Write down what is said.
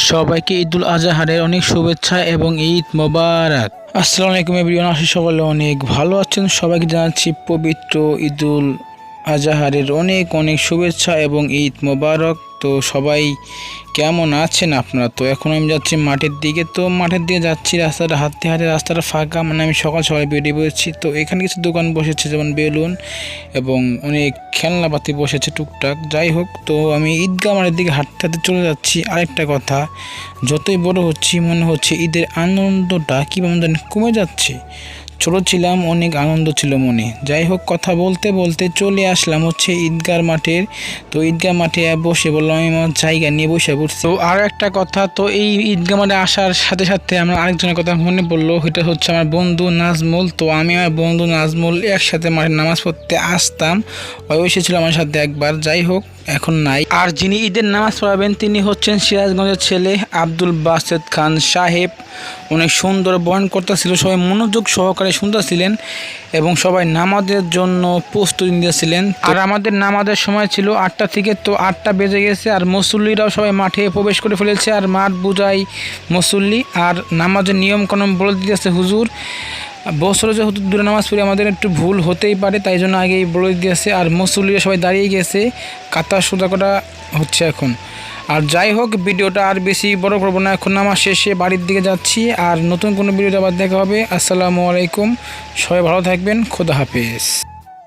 সবাইকে ঈদুল আজহারের অনেক শুভেচ্ছা এবং ঈদ মোবারক। আসসালামু আলাইকুম এভরিওয়ান, আশা সকলে অনেক ভালো আছেন। সবাইকে জানাচ্ছি পবিত্র ঈদুল আজহারের অনেক অনেক শুভেচ্ছা এবং ঈদ মোবারক। তো সবাই কেমন আছেন আপনারা? তো এখন আমি যাচ্ছি মাঠের দিকে। তো মাঠের দিকে যাচ্ছি, রাস্তাটা হাঁটতে হাঁটতে রাস্তাটা ফাঁকা, মানে আমি সকাল সকাল বেরিয়ে পড়েছি। তো এখানে কিছু দোকান বসেছে, যেমন বেলুন এবং অনেক খেলনাপাতি বসেছে টুকটাক। যাই হোক, তো আমি ঈদগাহ মাঠের দিকে হাঁটতে হাঁটতে চলে যাচ্ছি। আরেকটা কথা, যতই বড় হচ্ছি মনে হচ্ছে ঈদের আনন্দটা কীভাবে যেন কমে যাচ্ছে। ছোটো ছিলাম, অনেক আনন্দ ছিল মনে। যাই হোক, কথা বলতে বলতে চলে আসলাম হচ্ছে ঈদগাহ মাঠের। তো ঈদগাহ মাঠে বসে বললাম আমি আমার জায়গা নিয়ে বসে পড়ছি। তো আর একটা কথা, তো এই ঈদগাহ মাঠে আসার সাথে সাথে আমার আরেকজনের কথা মনে পড়লো, সেটা হচ্ছে আমার বন্ধু নাজমুল। তো আমি আমার বন্ধু নাজমুল একসাথে মাঠে নামাজ পড়তে আসতাম, ওই এসেছিল আমার সাথে একবার। যাই হোক, এখন নাই। আর যিনি ঈদের নামাজ পড়াবেন তিনি হচ্ছেন সিরাজগঞ্জের ছেলে আব্দুল বাসেদ খান সাহেব। অনেক সুন্দর বয়ান করতেছিল, সবাই মনোযোগ সহকারে শুনতেছিলেন এবং সবাই নামাজের জন্য প্রস্তুতি নিতেছিলেন। আর আমাদের নামাজের সময় ছিল 8টা থেকে, তো 8টা বেজে গেছে আর মুসল্লিরাও সবাই মাঠে প্রবেশ করে ফেলেছে। আর মাঠ বুঝাই মুসল্লি, আর নামাজের নিয়ম কানুন বলে দিতেছে হুজুর। বছরে যে দূরে নামাজ পড়ি আমাদের একটু ভুল হতেই পারে, তাই জন্য আগেই বলে দিয়েছে। আর মুসল্লিরা সবাই দাঁড়িয়ে গেছে, কাতার সোজা করা হচ্ছে এখন। আর যাই হোক, ভিডিওটা আর বেশি বড় করবো না, এখন নামাজ শেষে বাড়ির দিকে যাচ্ছি। আর নতুন কোনো ভিডিওতে আবার দেখা হবে। আসসালামু আলাইকুম, সবাই ভালো থাকবেন, খোদা হাফেজ।